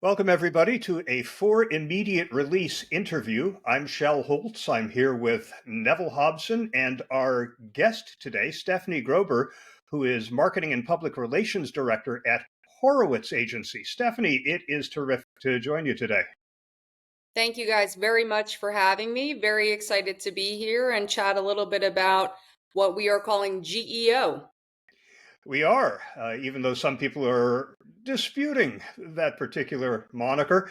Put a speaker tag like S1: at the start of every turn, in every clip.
S1: Welcome, everybody, to a For Immediate Release interview. I'm Shel Holtz. I'm here with Neville Hobson and our guest today, Stephanie Grober, who is Marketing and Public Relations Director at Horowitz Agency. Stephanie, it is terrific to join you today.
S2: Thank you guys very much for having me. Very excited to be here and chat a little bit about what we are calling GEO.
S1: We are, even though some people are disputing that particular moniker.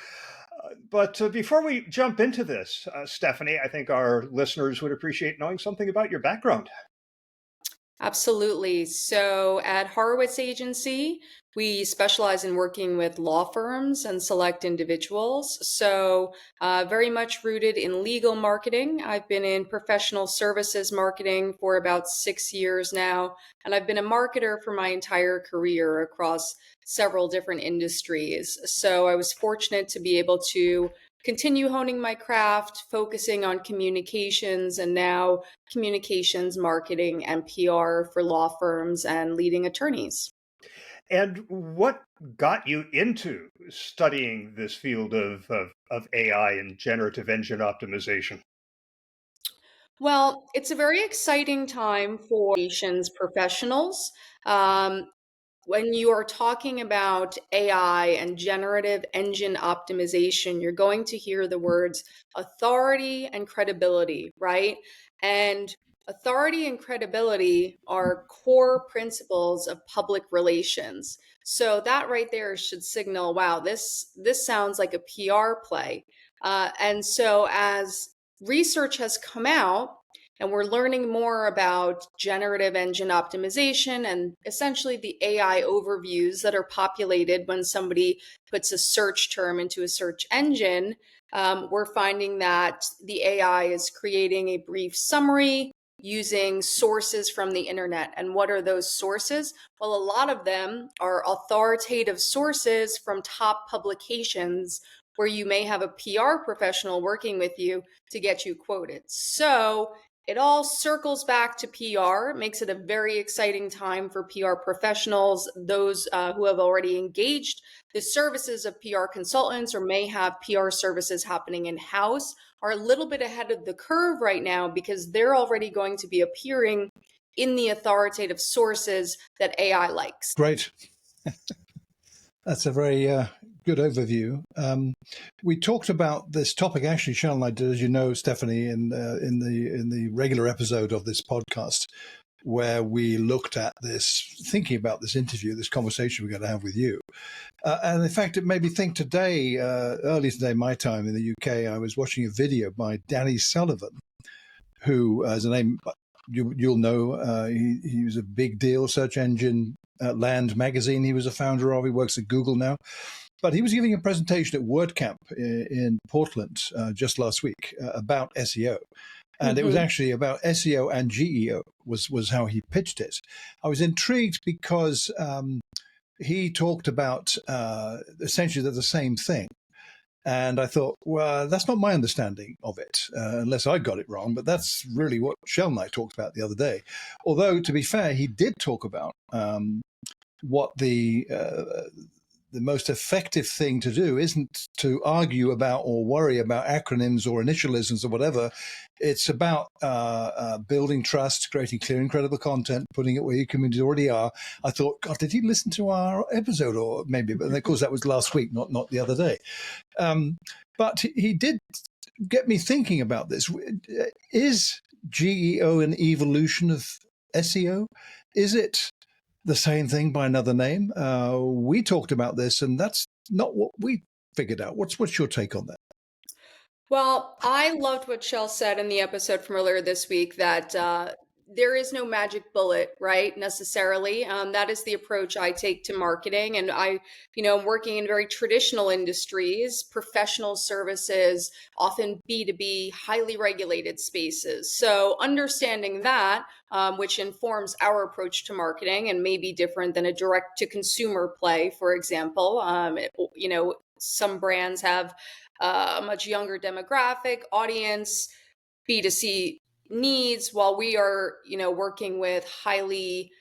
S1: But before we jump into this, Stephanie, I think our listeners would appreciate knowing something about your background.
S2: Absolutely. So at Horowitz Agency, we specialize in working with law firms and select individuals. So very much rooted in legal marketing. I've been in professional services marketing for about 6 years now, and I've been a marketer for my entire career across several different industries. So I was fortunate to be able to continue honing my craft, focusing on communications, and now communications, marketing, and PR for law firms and leading attorneys.
S1: And what got you into studying this field of AI and generative engine optimization?
S2: Well, it's a very exciting time for communications professionals. Um, when you are talking about AI and generative engine optimization, you're going to hear the words authority and credibility, right? And authority and credibility are core principles of public relations. So that right there should signal, wow, this sounds like a PR play. And so as research has come out, and we're learning more about generative engine optimization and essentially the AI overviews that are populated when somebody puts a search term into a search engine. We're finding that the AI is creating a brief summary using sources from the internet. And what are those sources? Well, a lot of them are authoritative sources from top publications where you may have a PR professional working with you to get you quoted. So it all circles back to PR. It makes it a very exciting time for PR professionals, those who have already engaged the services of PR consultants or may have PR services happening in-house are a little bit ahead of the curve right now because they're already going to be appearing in the authoritative sources that AI likes.
S3: Great. That's a very good overview. We talked about this topic, actually, Shel and I did, as you know, Stephanie, in the regular episode of this podcast, where we looked at this, thinking about this interview, this conversation we're going to have with you. And in fact, it made me think today, early today, my time in the UK, I was watching a video by Danny Sullivan, who, as a name you'll know, he was a big deal search engine, Land magazine he was a founder of. He works at Google now. But he was giving a presentation at WordCamp in Portland just last week about SEO. And it was actually about SEO and GEO was how he pitched it. I was intrigued because he talked about essentially they're the same thing. And I thought, well, that's not my understanding of it, unless I got it wrong. But that's really what Shel and I talked about the other day. Although, to be fair, he did talk about what the most effective thing to do isn't to argue about or worry about acronyms or initialisms or whatever. It's about building trust, creating clear and credible content, putting it where your communities already are. I thought, God, did he listen to our episode? Or maybe, but of course that was last week, not the other day. But he did get me thinking about this. Is GEO an evolution of SEO? Is it the same thing by another name? We talked about this, and that's not what we figured out. What's your take on that?
S2: Well, I loved what Shel said in the episode from earlier this week that there is no magic bullet, right? Necessarily. That is the approach I take to marketing. And I'm working in very traditional industries, professional services, often B2B, highly regulated spaces. So understanding that, which informs our approach to marketing and may be different than a direct to consumer play, for example. Some brands have a much younger demographic audience, B2C needs, while we are, working with highly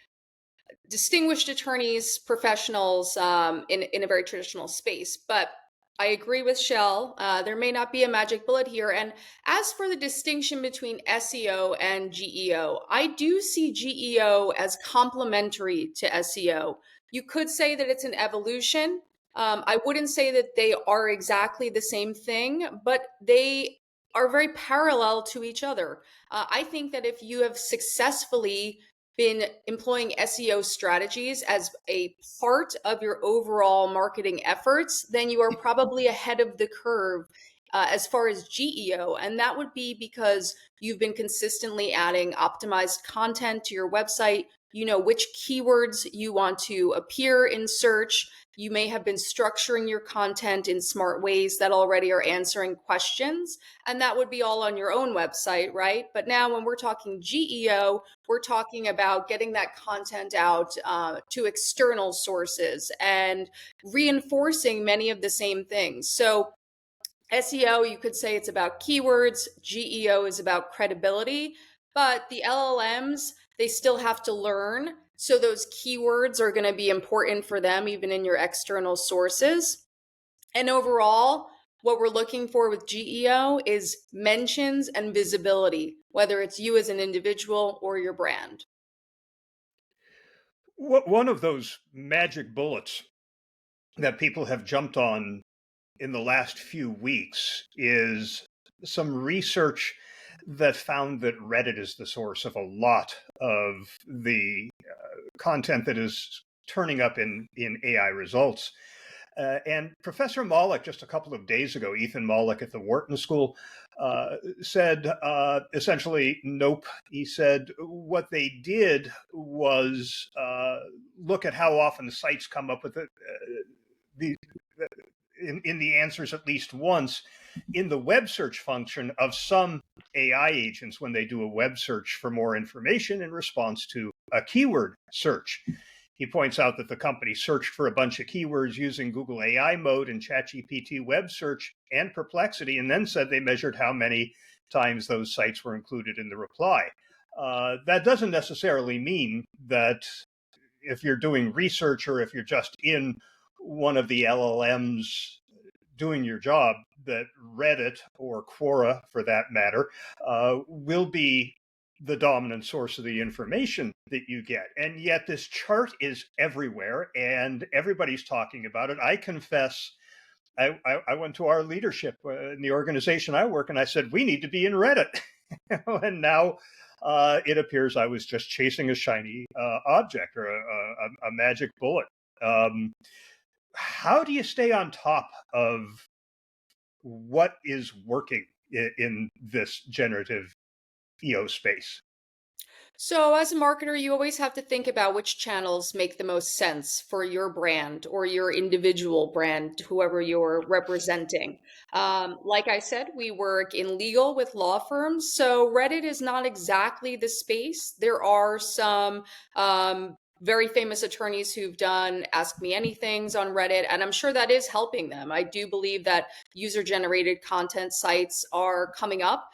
S2: distinguished attorneys, professionals in a very traditional space. But I agree with Shel. There may not be a magic bullet here. And as for the distinction between SEO and GEO, I do see GEO as complementary to SEO. You could say that it's an evolution. I wouldn't say that they are exactly the same thing, but they are very parallel to each other. I think that if you have successfully been employing SEO strategies as a part of your overall marketing efforts, then you are probably ahead of the curve as far as GEO. And that would be because you've been consistently adding optimized content to your website. You know which keywords you want to appear in search. You may have been structuring your content in smart ways that already are answering questions. And that would be all on your own website, right? But now when we're talking GEO, we're talking about getting that content out to external sources and reinforcing many of the same things. So SEO, you could say it's about keywords. GEO is about credibility, but the LLMs, they still have to learn. So those keywords are going to be important for them, even in your external sources. And overall, what we're looking for with GEO is mentions and visibility, whether it's you as an individual or your brand.
S1: One of those magic bullets that people have jumped on in the last few weeks is some research that found that Reddit is the source of a lot of the content that is turning up in AI results. And Professor Malik, just a couple of days ago, Ethan Malik at the Wharton School, said essentially, nope. He said what they did was look at how often the sites come up with it, in the answers at least once in the web search function of some AI agents when they do a web search for more information in response to a keyword search. He points out that the company searched for a bunch of keywords using Google AI mode and ChatGPT web search and Perplexity, and then said they measured how many times those sites were included in the reply. That doesn't necessarily mean that if you're doing research or if you're just in one of the LLMs doing your job, that Reddit or Quora, for that matter, will be the dominant source of the information that you get. And yet this chart is everywhere and everybody's talking about it. I confess, I went to our leadership in the organization I work and I said, we need to be in Reddit. And now it appears I was just chasing a shiny object or a magic bullet. How do you stay on top of what is working in this generative EO space?
S2: So, as a marketer, you always have to think about which channels make the most sense for your brand or your individual brand, whoever you're representing. Like I said, we work in legal with law firms, so Reddit is not exactly the space. There are some very famous attorneys who've done Ask Me Anythings on Reddit, and I'm sure that is helping them. I do believe that user generated content sites are coming up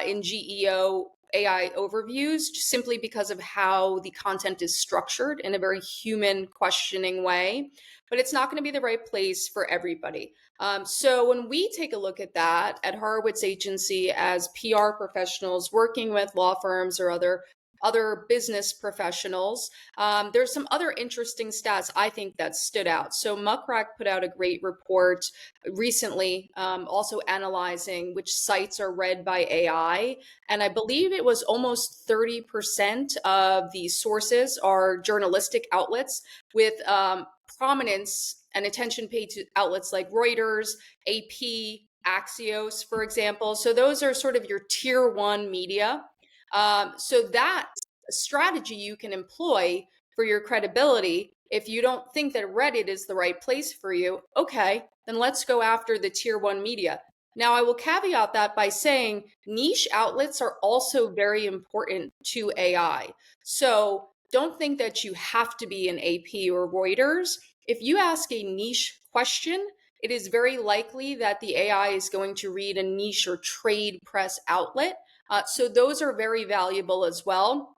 S2: in GEO AI overviews simply because of how the content is structured in a very human questioning way, but it's not going to be the right place for everybody. So when we take a look at that at Horowitz Agency as PR professionals working with law firms or other business professionals, there's some other interesting stats I think that stood out. So Muckrack put out a great report recently, also analyzing which sites are read by AI. And I believe it was almost 30% of the sources are journalistic outlets with prominence and attention paid to outlets like Reuters, AP, Axios, for example. So those are sort of your tier one media. So that strategy you can employ for your credibility. If you don't think that Reddit is the right place for you, okay, then let's go after the tier one media. Now, I will caveat that by saying niche outlets are also very important to AI. So don't think that you have to be an AP or Reuters. If you ask a niche question, it is very likely that the AI is going to read a niche or trade press outlet. So those are very valuable as well.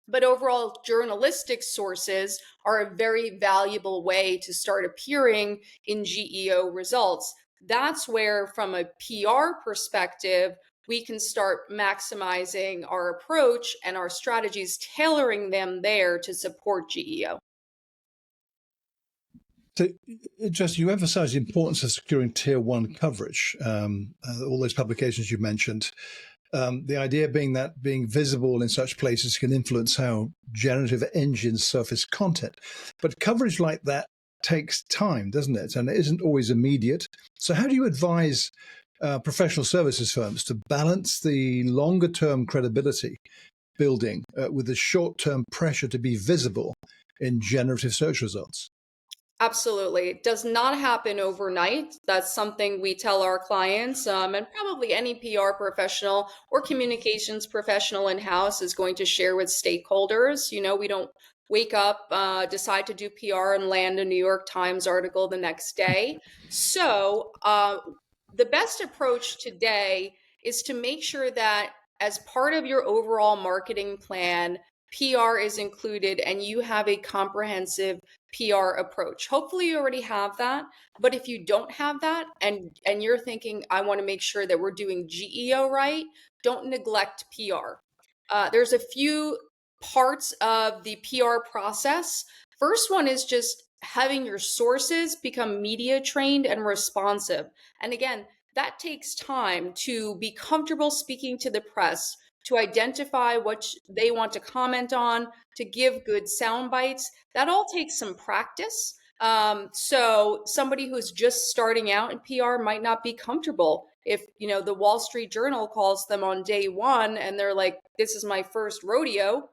S2: But overall, journalistic sources are a very valuable way to start appearing in GEO results. that's where, from a PR perspective, we can start maximizing our approach and our strategies, tailoring them there to support GEO.
S3: So, just you emphasize the importance of securing tier one coverage. All those publications you mentioned. The idea being that being visible in such places can influence how generative engines surface content. But coverage like that takes time, doesn't it? And it isn't always immediate. So how do you advise professional services firms to balance the longer term credibility building with the short term pressure to be visible in generative search results?
S2: Absolutely. It does not happen overnight. That's something we tell our clients, and probably any PR professional or communications professional in-house is going to share with stakeholders. We don't wake up, decide to do PR and land a New York Times article the next day. So the best approach today is to make sure that as part of your overall marketing plan, PR is included and you have a comprehensive PR approach. Hopefully you already have that, but if you don't have that and you're thinking, I want to make sure that we're doing GEO right, don't neglect PR. There's a few parts of the PR process. First one is just having your sources become media trained and responsive. And again, that takes time to be comfortable speaking to the press, to identify what they want to comment on, to give good sound bites. That all takes some practice. So somebody who's just starting out in PR might not be comfortable if, the Wall Street Journal calls them on day one and they're like, this is my first rodeo.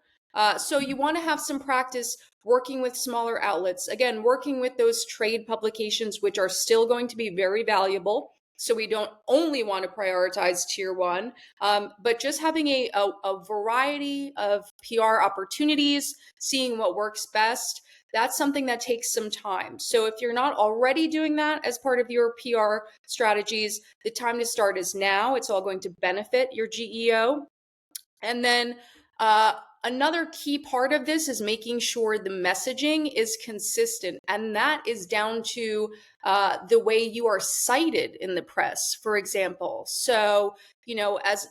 S2: So you want to have some practice working with smaller outlets. Again, working with those trade publications, which are still going to be very valuable. So we don't only want to prioritize tier one, but just having a variety of PR opportunities, seeing what works best, that's something that takes some time. So if you're not already doing that as part of your PR strategies, the time to start is now. It's all going to benefit your GEO. And then another key part of this is making sure the messaging is consistent. And that is down to the way you are cited in the press, for example. So, as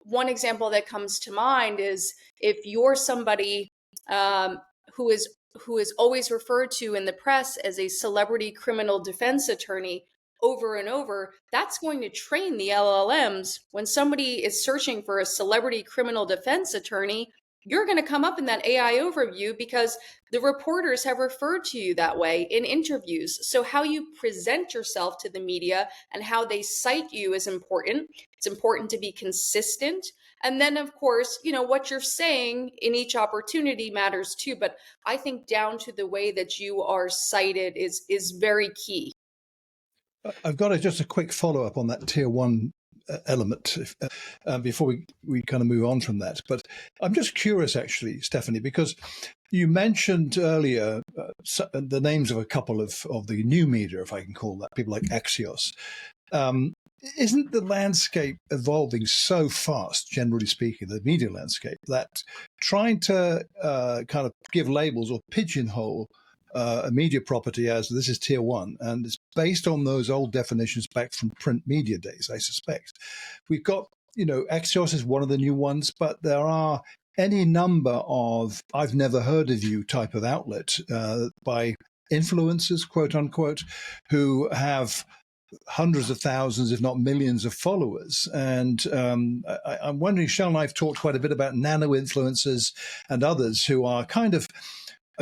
S2: one example that comes to mind is if you're somebody who is always referred to in the press as a celebrity criminal defense attorney over and over, that's going to train the LLMs. When somebody is searching for a celebrity criminal defense attorney, you're going to come up in that AI overview because the reporters have referred to you that way in interviews. So how you present yourself to the media and how they cite you is important. It's important to be consistent. And then, of course, what you're saying in each opportunity matters too. But I think down to the way that you are cited is very key.
S3: I've got just a quick follow-up on that tier one element before we kind of move on from that. But I'm just curious, actually, Stephanie, because you mentioned earlier the names of a couple of the new media, if I can call that, people like Axios. Isn't the landscape evolving so fast, generally speaking, the media landscape, that trying to kind of give labels or pigeonhole a media property as this is tier one, and it's based on those old definitions back from print media days, I suspect. We've got, Axios is one of the new ones, but there are any number of I've never heard of you type of outlet by influencers, quote unquote, who have hundreds of thousands, if not millions of followers. And I'm wondering, Shel and I have talked quite a bit about nano influencers and others who are kind of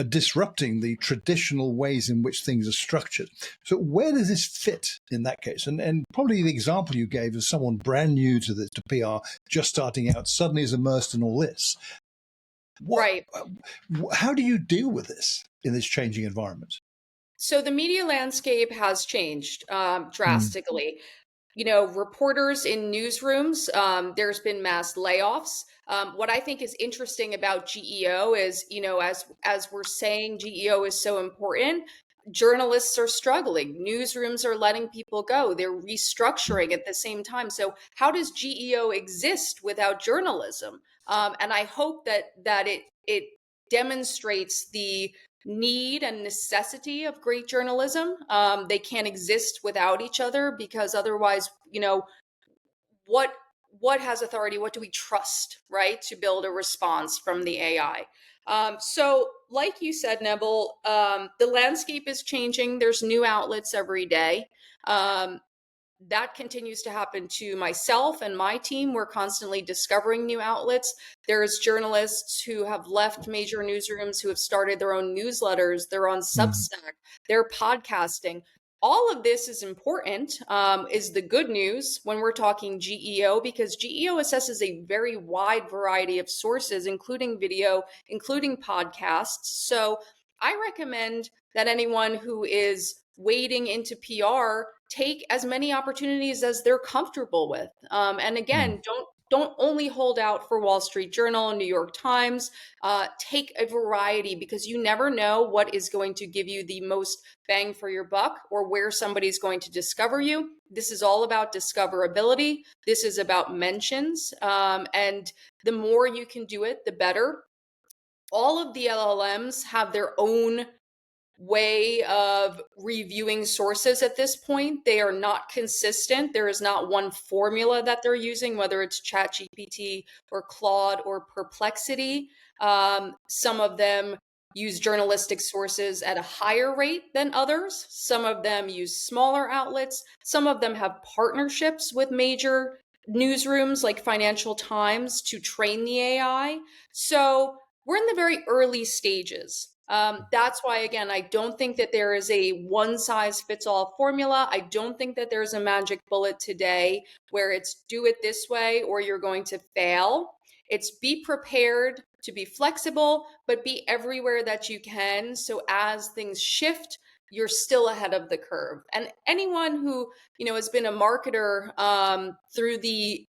S3: disrupting the traditional ways in which things are structured. So where does this fit in that case? And probably the example you gave is someone brand new to PR, just starting out, suddenly is immersed in all this.
S2: Right.
S3: How do you deal with this in this changing environment?
S2: So the media landscape has changed drastically. Reporters in newsrooms, there's been mass layoffs. What I think is interesting about GEO is, as we're saying, GEO is so important. Journalists are struggling. Newsrooms are letting people go. They're restructuring at the same time. So how does GEO exist without journalism? And I hope that it demonstrates the need and necessity of great journalism. They can't exist without each other, because otherwise, what has authority? What do we trust, right, to build a response from the AI? So, like you said, Neville, the landscape is changing. There's new outlets every day. That continues to happen to myself and my team. We're constantly discovering new outlets. There's journalists who have left major newsrooms, who have started their own newsletters. They're on Substack. They're podcasting. All of this is important, is the good news when we're talking GEO, because GEO assesses a very wide variety of sources, including video, including podcasts. So I recommend that anyone who is wading into PR take as many opportunities as they're comfortable with. And again, don't only hold out for Wall Street Journal and New York Times. Take a variety, because you never know what is going to give you the most bang for your buck, or where somebody's going to discover you. This is all about discoverability. This is about mentions. And the more you can do it, the better. All of the LLMs have their own way of reviewing sources at this point. They are not consistent. There is not one formula that they're using, whether it's ChatGPT or Claude or Perplexity. Some of them use journalistic sources at a higher rate than others. Some of them use smaller outlets. Some of them have partnerships with major newsrooms like Financial Times to train the AI. So we're in the very early stages. That's why, again, I don't think that there is a one-size-fits-all formula. I don't think that there's a magic bullet today where it's do it this way or you're going to fail. It's be prepared to be flexible, but be everywhere that you can. So as things shift, you're still ahead of the curve. And anyone who, has been a marketer through the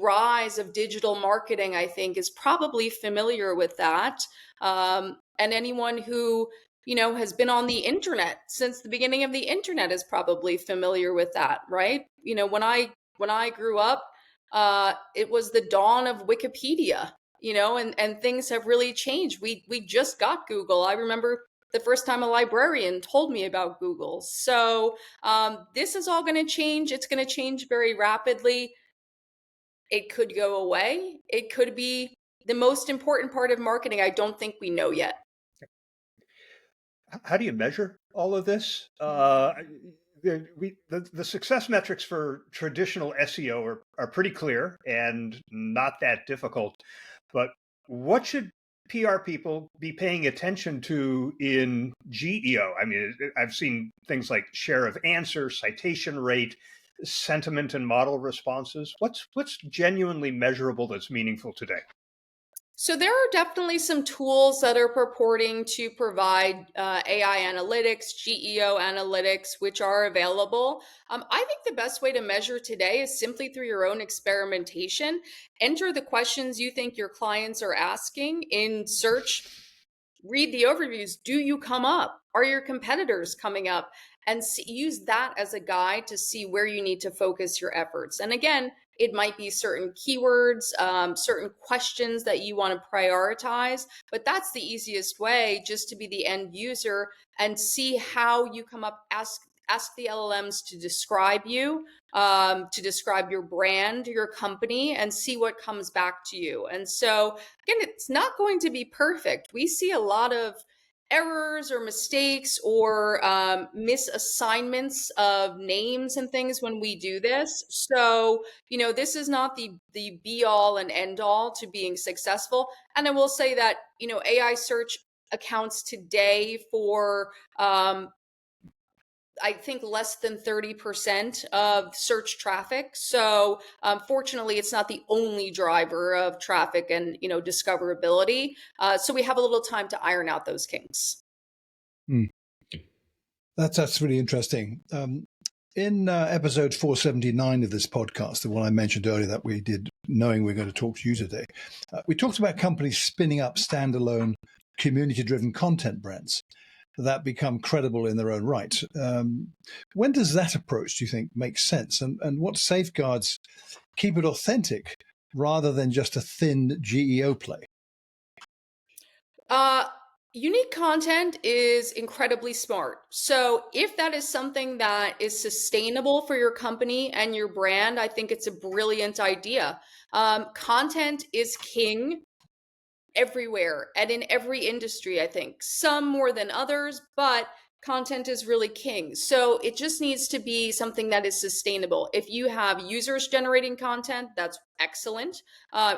S2: rise of digital marketing, I think, is probably familiar with that. And anyone who, has been on the internet since the beginning of the internet is probably familiar with that, right? When I grew up, it was the dawn of Wikipedia, and things have really changed. We just got Google. I remember the first time a librarian told me about Google. So this is all going to change. It's going to change very rapidly. It could go away. It could be the most important part of marketing. I don't think we know yet.
S1: How do you measure all of this? The success metrics for traditional SEO are pretty clear and not that difficult. But what should PR people be paying attention to in GEO? I mean, I've seen things like share of answer, citation rate, sentiment and model responses. What's genuinely measurable that's meaningful today?
S2: So there are definitely some tools that are purporting to provide AI analytics, GEO analytics, which are available. I think the best way to measure today is simply through your own experimentation. Enter the questions you think your clients are asking in search. Read the overviews. Do you come up? Are your competitors coming up? And use that as a guide to see where you need to focus your efforts. And again, it might be certain keywords, certain questions that you want to prioritize, but that's the easiest way, just to be the end user and see how you come up. Ask the LLMs to describe you, to describe your brand, your company, and see what comes back to you. And so, again, it's not going to be perfect. We see a lot of errors or mistakes or misassignments of names and things when we do this. So, this is not the be all and end all to being successful. And I will say that, AI search accounts today for I think less than 30% of search traffic. So fortunately, it's not the only driver of traffic and discoverability. So we have a little time to iron out those kinks.
S3: That's really interesting. In episode 479 of this podcast, the one I mentioned earlier that we did, knowing we're going to talk to you today, we talked about companies spinning up standalone community-driven content brands that become credible in their own right. When does that approach, do you think, make sense? And what safeguards keep it authentic rather than just a thin GEO play?
S2: Unique content is incredibly smart. So, if that is something that is sustainable for your company and your brand, I think it's a brilliant idea. Content is king everywhere and in every industry, I think. Some more than others, but content is really king. So it just needs to be something that is sustainable. If you have users generating content, that's excellent.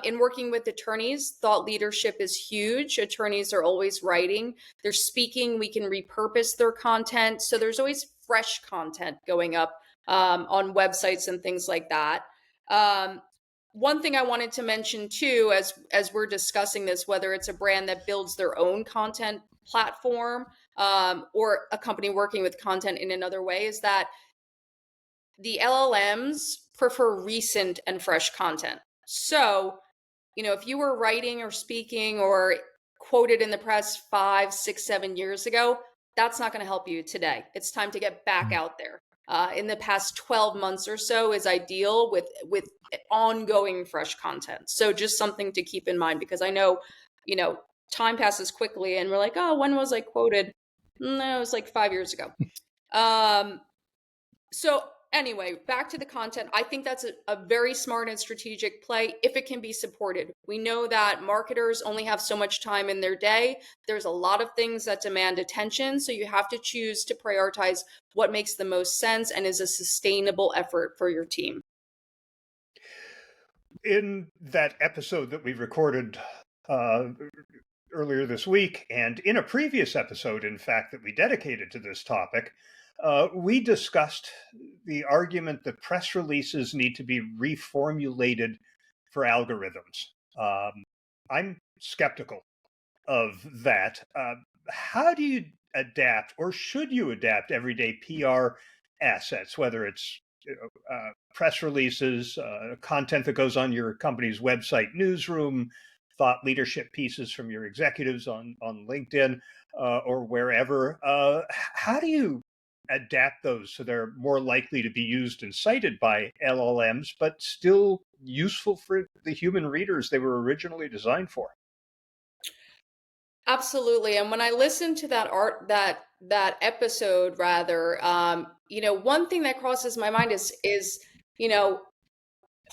S2: In working with attorneys, thought leadership is huge. Attorneys are always writing, they're speaking, we can repurpose their content. So there's always fresh content going up on websites and things like that. One thing I wanted to mention too, as we're discussing this, whether it's a brand that builds their own content platform or a company working with content in another way, is that the LLMs prefer recent and fresh content. So, if you were writing or speaking or quoted in the press 5, 6, 7 years ago, that's not going to help you today. It's time to get back out there. In the past 12 months or so is ideal with ongoing fresh content. So just something to keep in mind, because I know, time passes quickly and we're like, oh, when was I quoted? No, it was like 5 years ago. So anyway, back to the content. I think that's a very smart and strategic play if it can be supported. We know that marketers only have so much time in their day. There's a lot of things that demand attention. So you have to choose to prioritize what makes the most sense and is a sustainable effort for your team.
S1: In that episode that we recorded earlier this week, and in a previous episode, in fact, that we dedicated to this topic, we discussed the argument that press releases need to be reformulated for algorithms. I'm skeptical of that. How do you adapt, or should you adapt, everyday PR assets, whether it's press releases, content that goes on your company's website newsroom, thought leadership pieces from your executives on LinkedIn or wherever? How do you adapt those so they're more likely to be used and cited by LLMs, but still useful for the human readers they were originally designed for?
S2: Absolutely. And when I listened to that episode, rather, one thing that crosses my mind is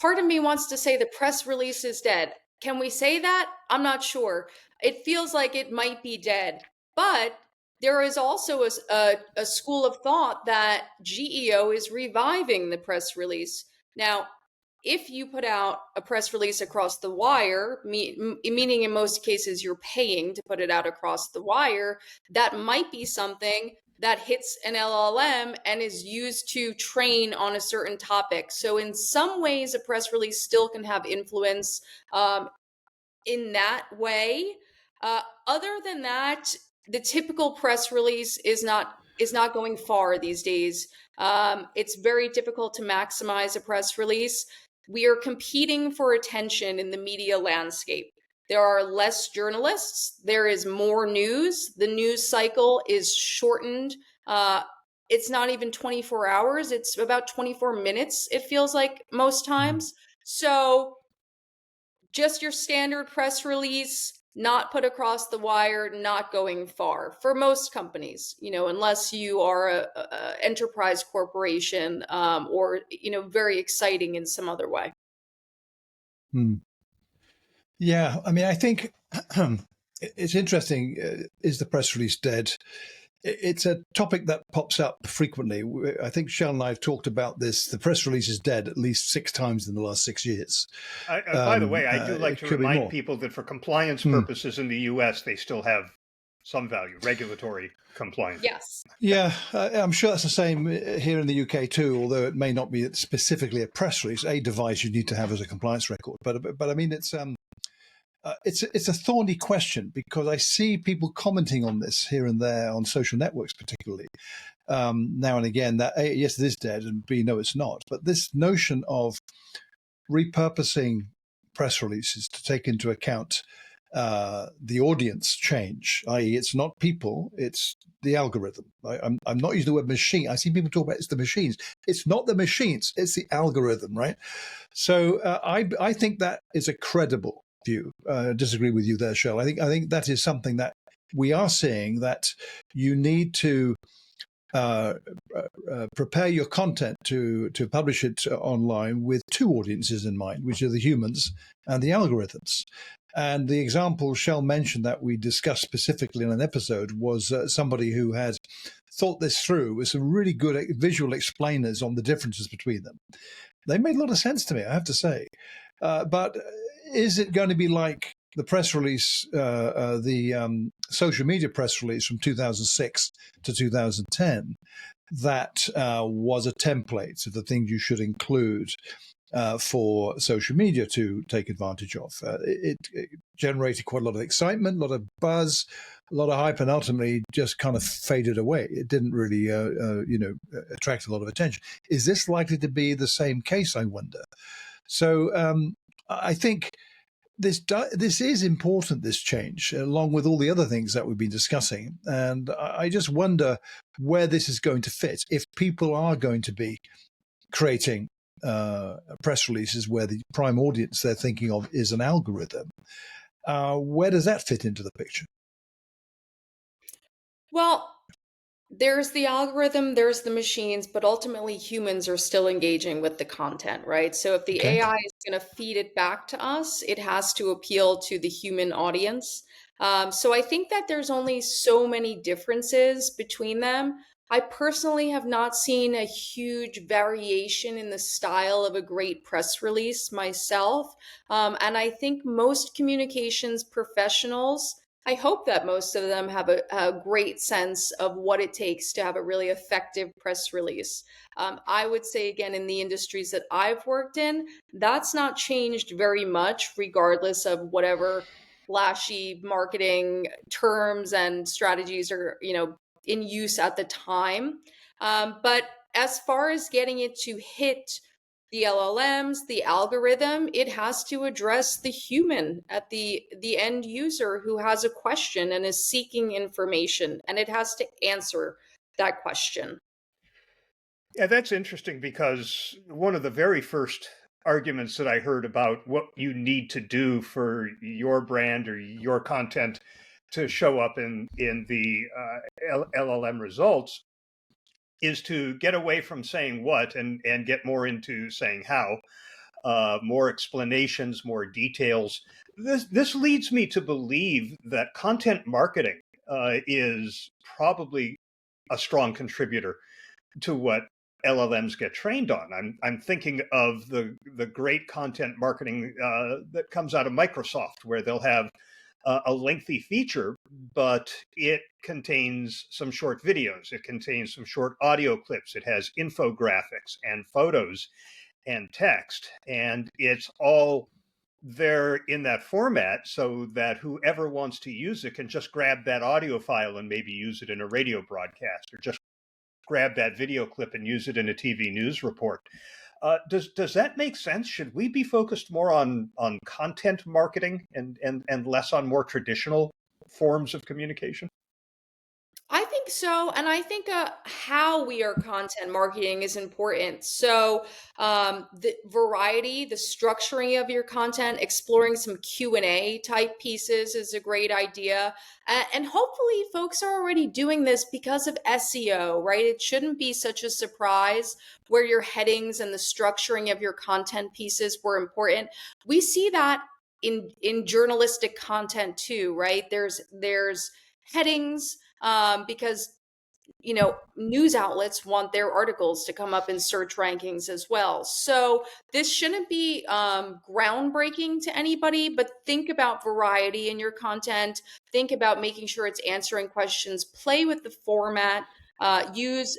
S2: part of me wants to say the press release is dead. Can we say that? I'm not sure. It feels like it might be dead, but there is also a school of thought that GEO is reviving the press release. Now, if you put out a press release across the wire, meaning in most cases you're paying to put it out across the wire, that might be something that hits an LLM and is used to train on a certain topic. So in some ways, a press release still can have influence in that way. Other than that, the typical press release is not going far these days. It's very difficult to maximize a press release. We are competing for attention in the media landscape. There are less journalists. There is more news. The news cycle is shortened. It's not even 24 hours. It's about 24 minutes, it feels like most times. So just your standard press release, not put across the wire, not going far for most companies, unless you are a enterprise corporation or, very exciting in some other way.
S3: Yeah, I mean, I think it's interesting. Is the press release dead? It's a topic that pops up frequently. I think Shel and I have talked about this. The press release is dead at least 6 times in the last 6 years.
S1: By the way, I do like to remind people that for compliance purposes in the US, they still have some value, regulatory compliance.
S2: Yes.
S3: Yeah, I'm sure that's the same here in the UK too, although it may not be specifically a press release, a device you need to have as a compliance record. But I mean, it's a thorny question, because I see people commenting on this here and there on social networks, particularly now and again, that A, yes, it is dead, and B, no, it's not. But this notion of repurposing press releases to take into account the audience change, i.e. it's not people, it's the algorithm. I'm not using the word machine. I see people talk about it's the machines. It's not the machines, it's the algorithm, right? So I think that is a credible view. Disagree with you there, Shel. I think that is something that we are seeing that you need to prepare your content to publish it online with two audiences in mind, which are the humans and the algorithms. And the example Shel mentioned that we discussed specifically in an episode was somebody who had thought this through with some really good visual explainers on the differences between them. They made a lot of sense to me, I have to say. But is it going to be like the press release, the social media press release from 2006 to 2010, that was a template of the things you should include for social media to take advantage of? It generated quite a lot of excitement, a lot of buzz, a lot of hype, and ultimately just kind of faded away. It didn't really, attract a lot of attention. Is this likely to be the same case, I wonder? So I think this is important, this change, along with all the other things that we've been discussing. And I just wonder where this is going to fit. If people are going to be creating press releases where the prime audience they're thinking of is an algorithm, where does that fit into the picture?
S2: Well, there's the algorithm, there's the machines, but ultimately humans are still engaging with the content, right? So if the AI is going to feed it back to us, it has to appeal to the human audience. So I think that there's only so many differences between them. I personally have not seen a huge variation in the style of a great press release myself. And I think most communications professionals, I hope that most of them have a great sense of what it takes to have a really effective press release. I would say, again, in the industries that I've worked in, that's not changed very much, regardless of whatever flashy marketing terms and strategies are, in use at the time. But as far as getting it to hit the LLMs, the algorithm, it has to address the human at the end user who has a question and is seeking information, and it has to answer that question.
S1: Yeah, that's interesting, because one of the very first arguments that I heard about what you need to do for your brand or your content to show up in the LLM results is to get away from saying what and get more into saying how, more explanations, more details. This leads me to believe that content marketing is probably a strong contributor to what LLMs get trained on. I'm thinking of the great content marketing that comes out of Microsoft, where they'll have a lengthy feature, but it contains some short videos. It contains some short audio clips. It has infographics and photos and text, and it's all there in that format so that whoever wants to use it can just grab that audio file and maybe use it in a radio broadcast, or just grab that video clip and use it in a TV news report. Does that make sense? Should we be focused more on content marketing and less on more traditional forms of communication?
S2: I think so. And I think how we are content marketing is important. So the variety, the structuring of your content, exploring some Q&A type pieces is a great idea. And hopefully folks are already doing this because of SEO, right? It shouldn't be such a surprise where your headings and the structuring of your content pieces were important. We see that in journalistic content too, right? There's headings, because news outlets want their articles to come up in search rankings as well. So this shouldn't be groundbreaking to anybody, but think about variety in your content. Think about making sure it's answering questions. Play with the format. Use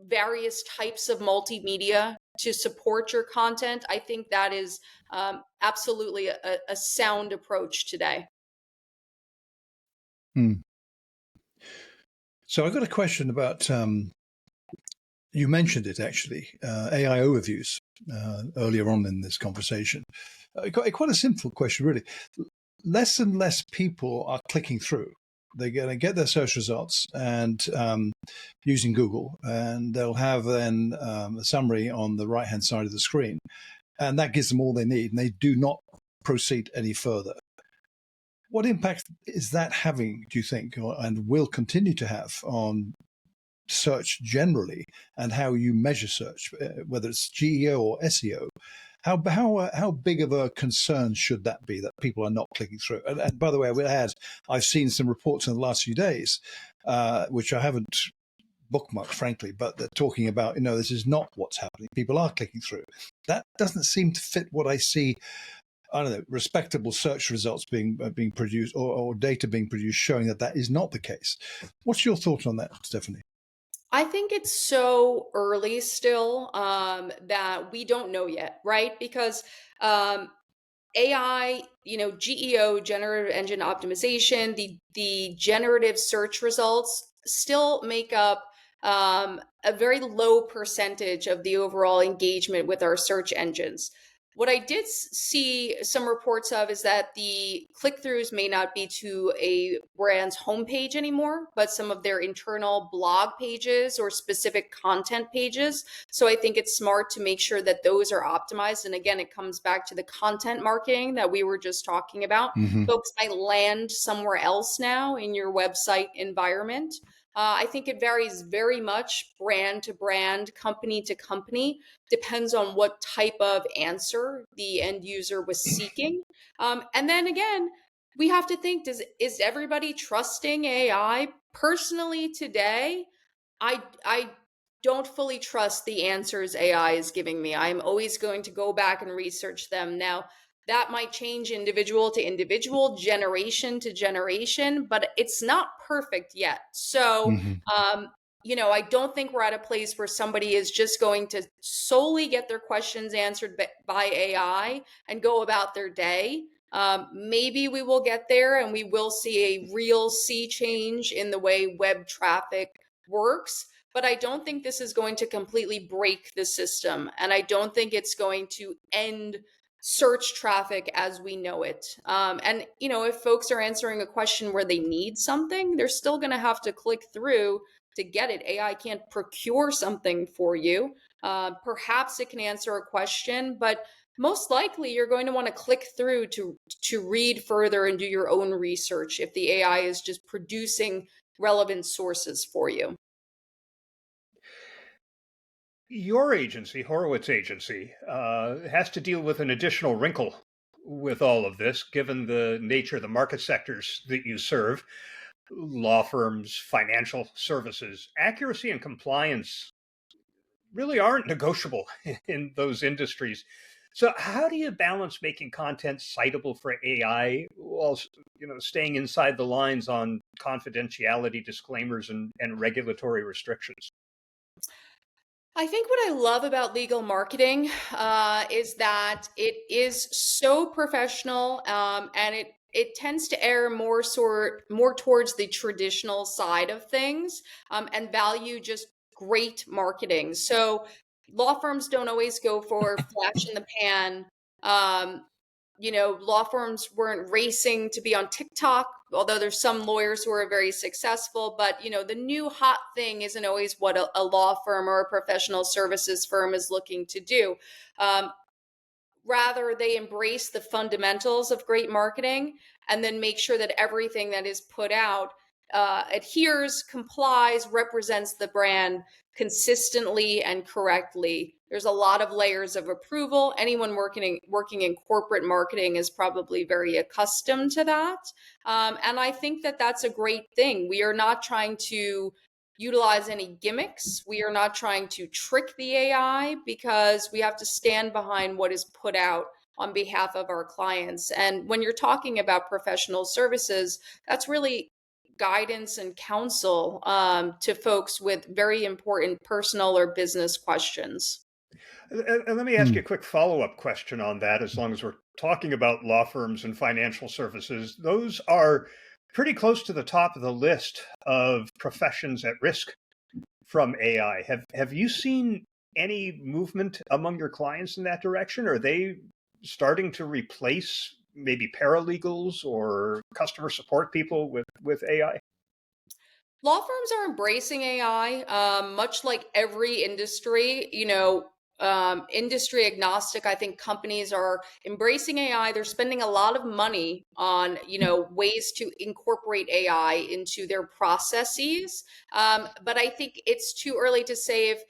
S2: various types of multimedia to support your content. I think that is absolutely a sound approach today.
S3: So I've got a question about, you mentioned it actually, AI overviews earlier on in this conversation. Quite a simple question, really. Less and less people are clicking through. They're going to get their search results and using Google, and they'll have then a summary on the right-hand side of the screen. And that gives them all they need, and they do not proceed any further. What impact is that having, do you think, and will continue to have on search generally, and how you measure search, whether it's GEO or SEO? How big of a concern should that be, that people are not clicking through? And by the way, I've seen some reports in the last few days, which I haven't bookmarked, frankly, but they're talking about, this is not what's happening. People are clicking through. That doesn't seem to fit what I see. I don't know, respectable search results being produced, or data being produced showing that is not the case. What's your thought on that, Stephanie?
S2: I think it's so early still that we don't know yet, right? Because AI, GEO, generative engine optimization, the generative search results still make up a very low percentage of the overall engagement with our search engines. What I did see some reports of is that the click-throughs may not be to a brand's homepage anymore, but some of their internal blog pages or specific content pages. So I think it's smart to make sure that those are optimized. And again, it comes back to the content marketing that we were just talking about.
S3: Mm-hmm.
S2: Folks might land somewhere else now in your website environment. I think it varies very much brand to brand, company to company, depends on what type of answer the end user was seeking. And then again, we have to think, is everybody trusting AI? Personally today, I don't fully trust the answers AI is giving me. I'm always going to go back and research them. Now, that might change individual to individual, generation to generation, but it's not perfect yet. So,
S3: Mm-hmm.
S2: I don't think we're at a place where somebody is just going to solely get their questions answered by AI and go about their day. Maybe we will get there and we will see a real sea change in the way web traffic works. But I don't think this is going to completely break the system. And I don't think it's going to end search traffic as we know it. And, if folks are answering a question where they need something, they're still going to have to click through to get it. AI can't procure something for you. Perhaps it can answer a question, but most likely you're going to want to click through to read further and do your own research if the AI is just producing relevant sources for you.
S1: Your agency, Horowitz Agency, has to deal with an additional wrinkle with all of this, given the nature of the market sectors that you serve, law firms, financial services. Accuracy and compliance really aren't negotiable in those industries. So how do you balance making content citable for AI while staying inside the lines on confidentiality disclaimers and regulatory restrictions?
S2: I think what I love about legal marketing is that it is so professional, and it tends to err more towards the traditional side of things, and value just great marketing. So law firms don't always go for flash in the pan. Um, law firms weren't racing to be on TikTok, although there's some lawyers who are very successful. But, the new hot thing isn't always what a law firm or a professional services firm is looking to do. Rather, they embrace the fundamentals of great marketing and then make sure that everything that is put out adheres, complies, represents the brand consistently and correctly. There's a lot of layers of approval. Anyone working in corporate marketing is probably very accustomed to that. And I think that that's a great thing. We are not trying to utilize any gimmicks. We are not trying to trick the AI, because we have to stand behind what is put out on behalf of our clients. And when you're talking about professional services, that's really guidance and counsel to folks with very important personal or business questions.
S1: And let me ask you a quick follow-up question on that, as long as we're talking about law firms and financial services. Those are pretty close to the top of the list of professions at risk from AI. Have you seen any movement among your clients in that direction? Are they starting to replace maybe paralegals or customer support people with AI?
S2: Law firms are embracing AI, much like every industry. industry agnostic. I think companies are embracing AI. They're spending a lot of money on, ways to incorporate AI into their processes. But I think it's too early to say if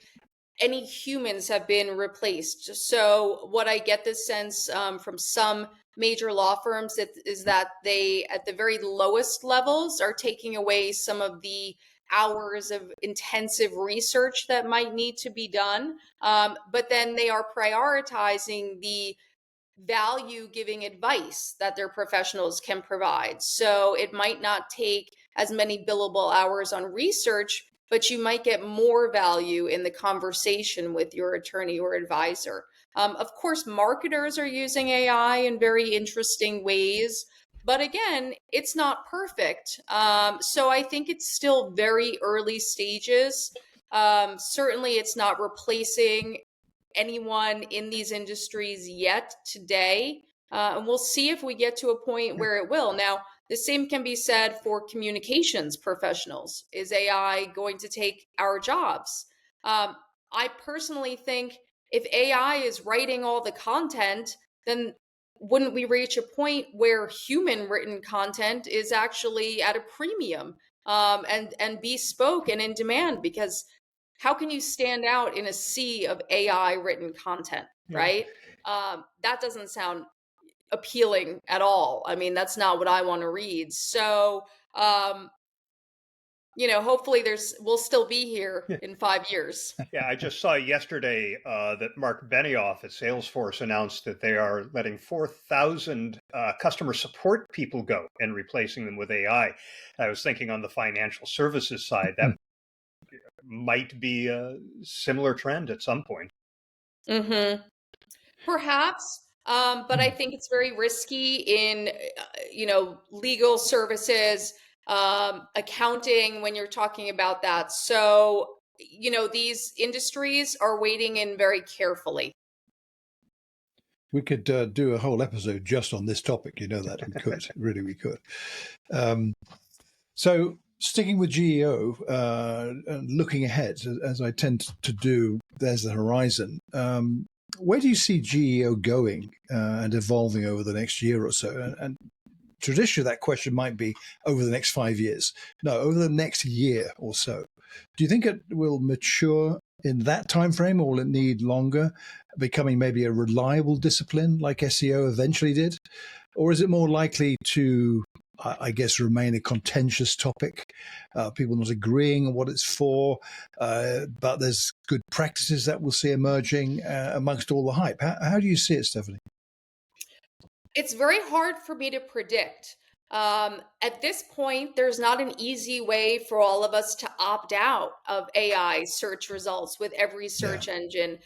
S2: any humans have been replaced. So what I get this sense from some major law firms is that they, at the very lowest levels, are taking away some of the hours of intensive research that might need to be done. But then they are prioritizing the value giving advice that their professionals can provide. So it might not take as many billable hours on research, but you might get more value in the conversation with your attorney or advisor. Of course, marketers are using AI in very interesting ways. But again, it's not perfect. So I think it's still very early stages. Certainly, it's not replacing anyone in these industries yet today. And we'll see if we get to a point where it will. Now, the same can be said for communications professionals. Is AI going to take our jobs? I personally think if AI is writing all the content, then wouldn't we reach a point where human written content is actually at a premium, and bespoke and in demand? Because how can you stand out in a sea of AI written content, right? That doesn't sound appealing at all. I mean, that's not what I want to read. So, hopefully we'll still be here in 5 years.
S1: Yeah, I just saw yesterday that Mark Benioff at Salesforce announced that they are letting 4,000 customer support people go and replacing them with AI. I was thinking on the financial services side, that might be a similar trend at some point.
S2: Mm-hmm. Perhaps, but I think it's very risky in, legal services, accounting, when you're talking about that. So, these industries are wading in very carefully.
S3: We could do a whole episode just on this topic. You know that we could, really, we could. So sticking with GEO, and looking ahead, as I tend to do, there's the horizon. Where do you see GEO going and evolving over the next year or so? And traditionally, that question might be over the next 5 years. No, over the next year or so. Do you think it will mature in that time frame, or will it need longer, becoming maybe a reliable discipline like SEO eventually did? Or is it more likely to, I guess, remain a contentious topic, people not agreeing on what it's for, but there's good practices that we'll see emerging amongst all the hype? How do you see it, Stephanie?
S2: It's very hard for me to predict. At this point, there's not an easy way for all of us to opt out of AI search results with every search engine.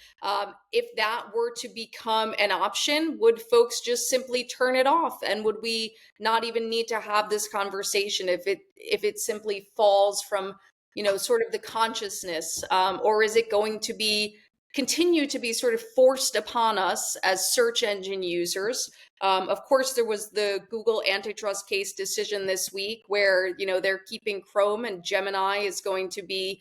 S2: If that were to become an option, would folks just simply turn it off? And would we not even need to have this conversation if it simply falls from, sort of the consciousness? Or is it going to continue to be sort of forced upon us as search engine users? Of course, there was the Google antitrust case decision this week where, they're keeping Chrome, and Gemini is going to be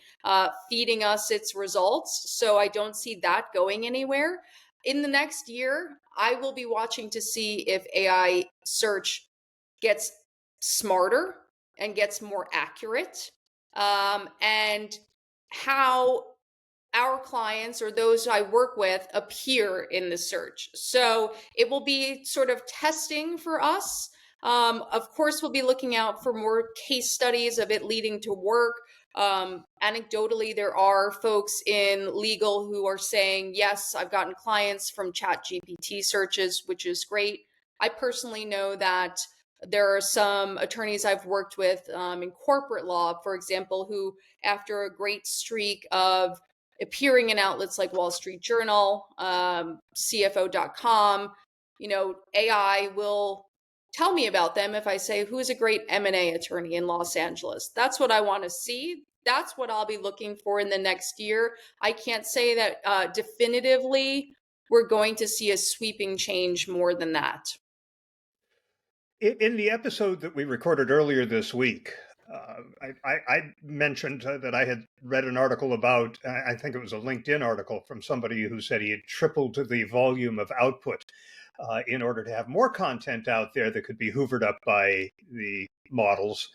S2: feeding us its results. So I don't see that going anywhere. In the next year, I will be watching to see if AI search gets smarter and gets more accurate, and how our clients or those I work with appear in the search. So it will be sort of testing for us. Of course, we'll be looking out for more case studies of it leading to work. Anecdotally, there are folks in legal who are saying, yes, I've gotten clients from ChatGPT searches, which is great. I personally know that there are some attorneys I've worked with in corporate law, for example, who, after a great streak of appearing in outlets like Wall Street Journal, CFO.com, AI will tell me about them if I say, who is a great M&A attorney in Los Angeles? That's what I want to see. That's what I'll be looking for in the next year. I can't say that definitively we're going to see a sweeping change more than that.
S1: In the episode that we recorded earlier this week, I mentioned that I had read an article about, I think it was a LinkedIn article from somebody who said he had tripled the volume of output in order to have more content out there that could be hoovered up by the models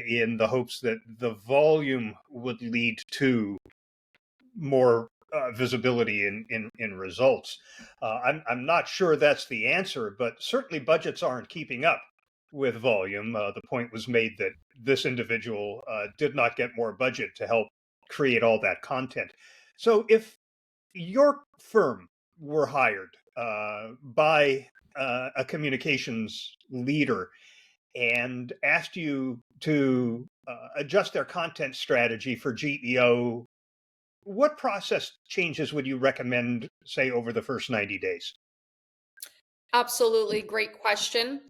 S1: in the hopes that the volume would lead to more visibility in results. I'm not sure that's the answer, but certainly budgets aren't keeping up with volume. The point was made that this individual did not get more budget to help create all that content. So if your firm were hired by a communications leader and asked you to adjust their content strategy for GEO, what process changes would you recommend, say, over the first 90 days?
S2: Absolutely. Great question.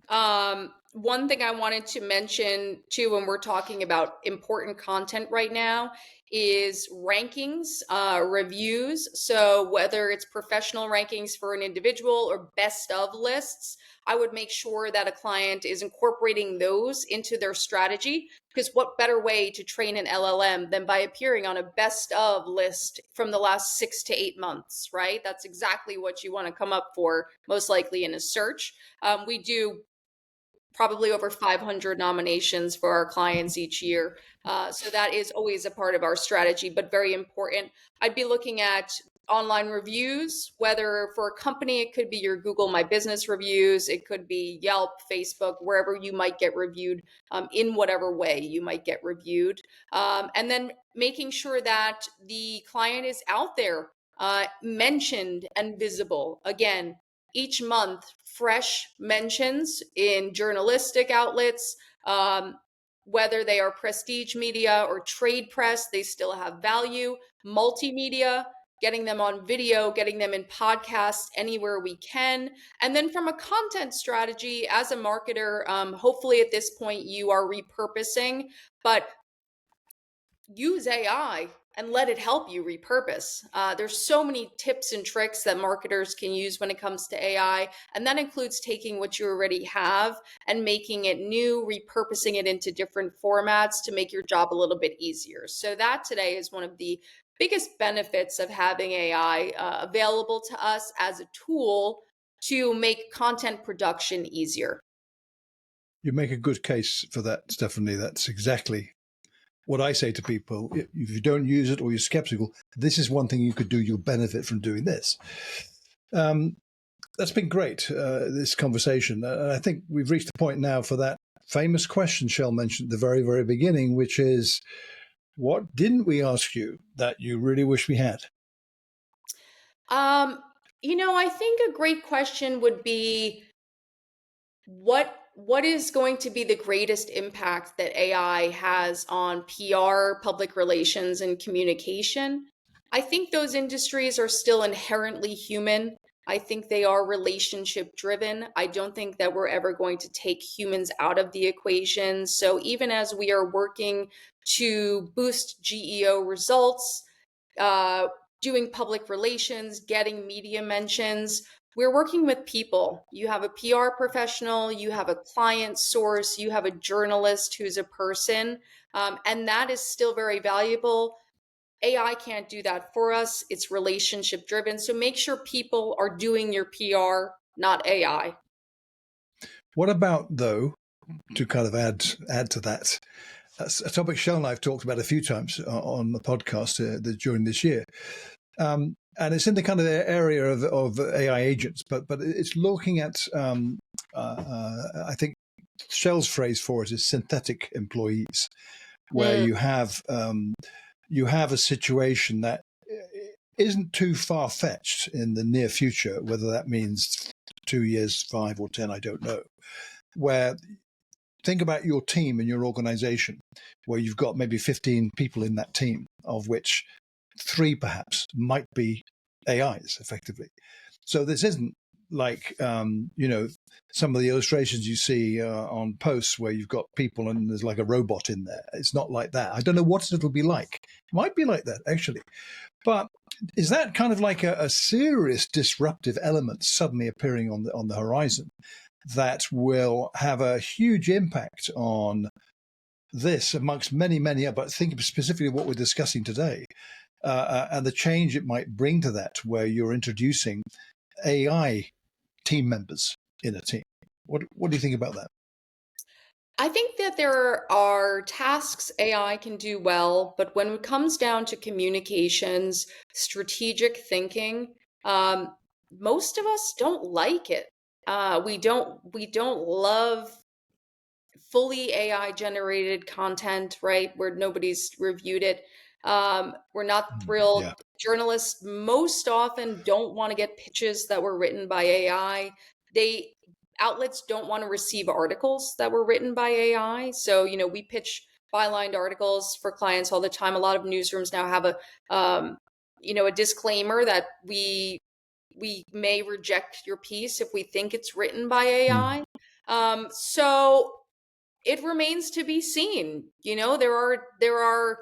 S2: One thing I wanted to mention too, when we're talking about important content right now, is rankings, reviews. So whether it's professional rankings for an individual or best of lists, I would make sure that a client is incorporating those into their strategy. Because what better way to train an LLM than by appearing on a best of list from the last 6 to 8 months, right? That's exactly what you want to come up for, most likely in a search. We do probably over 500 nominations for our clients each year. So that is always a part of our strategy, but very important. I'd be looking at online reviews, whether for a company, it could be your Google My Business reviews, it could be Yelp, Facebook, wherever you might get reviewed, in whatever way you might get reviewed. And then making sure that the client is out there, mentioned and visible. Again, each month, fresh mentions in journalistic outlets, whether they are prestige media or trade press, they still have value. Multimedia, getting them on video, getting them in podcasts anywhere we can. And then from a content strategy, as a marketer, hopefully at this point you are repurposing, but use AI and let it help you repurpose. There's so many tips and tricks that marketers can use when it comes to AI, and that includes taking what you already have and making it new, repurposing it into different formats to make your job a little bit easier. So that today is one of the biggest benefits of having AI available to us as a tool to make content production easier.
S3: You make a good case for that, Stephanie. That's exactly what I say to people. If you don't use it or you're skeptical, this is one thing you could do. You'll benefit from doing this. That's been great, this conversation. I think we've reached the point now for that famous question Shel mentioned at the very, very beginning, which is, what didn't we ask you that you really wish we had?
S2: I think a great question would be, what is going to be the greatest impact that AI has on PR, public relations, and communication? I think those industries are still inherently human. I think they are relationship driven. I don't think that we're ever going to take humans out of the equation. So even as we are working to boost GEO results, doing public relations, getting media mentions, we're working with people. You have a PR professional, you have a client source, you have a journalist who's a person, and that is still very valuable. AI can't do that for us. It's relationship driven. So make sure people are doing your PR, not AI.
S3: What about, though, to kind of add to that, that's a topic Shel and I have talked about a few times on the podcast during this year. And it's in the kind of area of AI agents, but it's looking at, I think Shel's phrase for it is synthetic employees, where you have a situation that isn't too far-fetched in the near future, whether that means 2 years, 5 or 10, I don't know, where think about your team and your organization, where you've got maybe 15 people in that team, of which 3 perhaps might be AIs effectively. So this isn't like, some of the illustrations you see on posts where you've got people and there's like a robot in there. It's not like that. I don't know what it'll be like. It might be like that, actually. But is that kind of like a serious disruptive element suddenly appearing on the horizon that will have a huge impact on this amongst many, many, but think specifically what we're discussing today, and the change it might bring to that, where you're introducing AI team members in a team. What do you think about that?
S2: I think that there are tasks AI can do well, but when it comes down to communications, strategic thinking, most of us don't like it. We don't love fully AI generated content, right? Where nobody's reviewed it. We're not thrilled.
S3: Yeah.
S2: Journalists most often don't want to get pitches that were written by AI. They Outlets don't want to receive articles that were written by AI. So, we pitch bylined articles for clients all the time. A lot of newsrooms now have a disclaimer that we may reject your piece if we think it's written by AI. So it remains to be seen. There are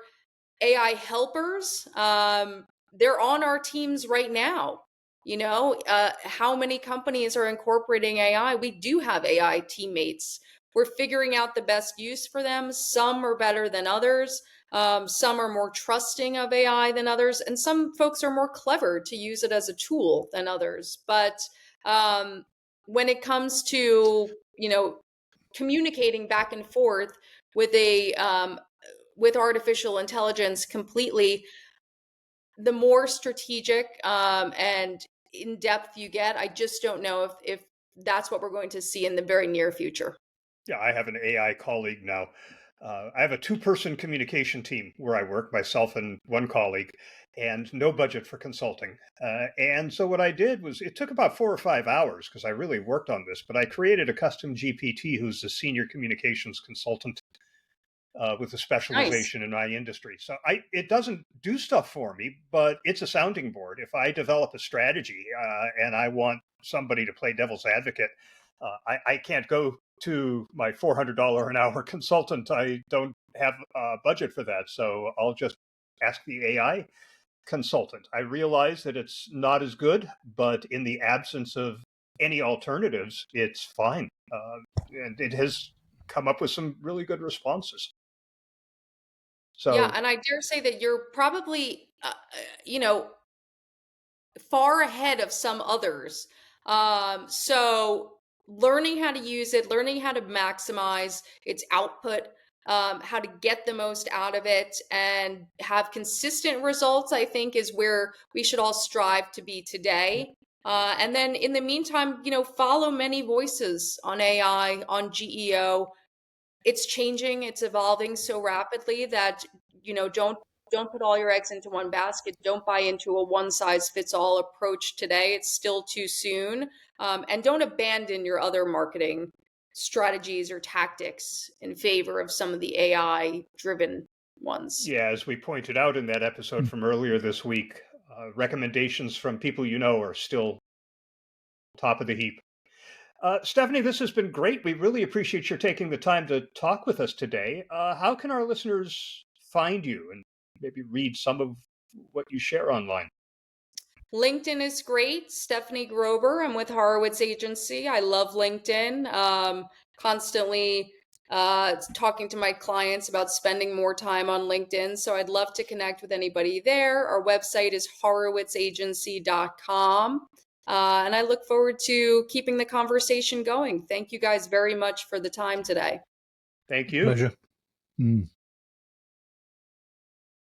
S2: AI helpers. They're on our teams right now. How many companies are incorporating AI? We do have AI teammates. We're figuring out the best use for them. Some are better than others. Some are more trusting of AI than others, and some folks are more clever to use it as a tool than others. But when it comes to communicating back and forth with with artificial intelligence completely, the more strategic and in depth you get, I just don't know if that's what we're going to see in the very near future.
S1: Yeah, I have an AI colleague now. I have a 2-person communication team where I work, myself and one colleague, and no budget for consulting. And so what I did was, it took about 4 or 5 hours because I really worked on this, but I created a custom GPT who's a senior communications consultant with a specialization in my industry. So it doesn't do stuff for me, but it's a sounding board. If I develop a strategy and I want somebody to play devil's advocate, I can't go to my $400 an hour consultant. I don't have a budget for that. So I'll just ask the AI consultant. I realize that it's not as good, but in the absence of any alternatives, it's fine. And it has come up with some really good responses. So
S2: Yeah, and I dare say that you're probably, far ahead of some others. So learning how to use it, learning how to maximize its output, how to get the most out of it and have consistent results, I think is where we should all strive to be today. And then in the meantime, follow many voices on AI, on GEO. It's changing, it's evolving so rapidly that, don't put all your eggs into one basket. Don't buy into a one size fits all approach today. It's still too soon. And don't abandon your other marketing strategies or tactics in favor of some of the AI driven ones.
S1: yeah, as we pointed out in that episode from earlier this week, recommendations from people are still top of the heap. Stephanie, this has been great. We really appreciate your taking the time to talk with us today. How can our listeners find you and maybe read some of what you share online?
S2: LinkedIn is great. Stephanie Grober. I'm with Horowitz Agency. I love LinkedIn. Constantly talking to my clients about spending more time on LinkedIn. So I'd love to connect with anybody there. Our website is horowitzagency.com. And I look forward to keeping the conversation going. Thank you guys very much for the time today.
S1: Thank you.
S3: Pleasure.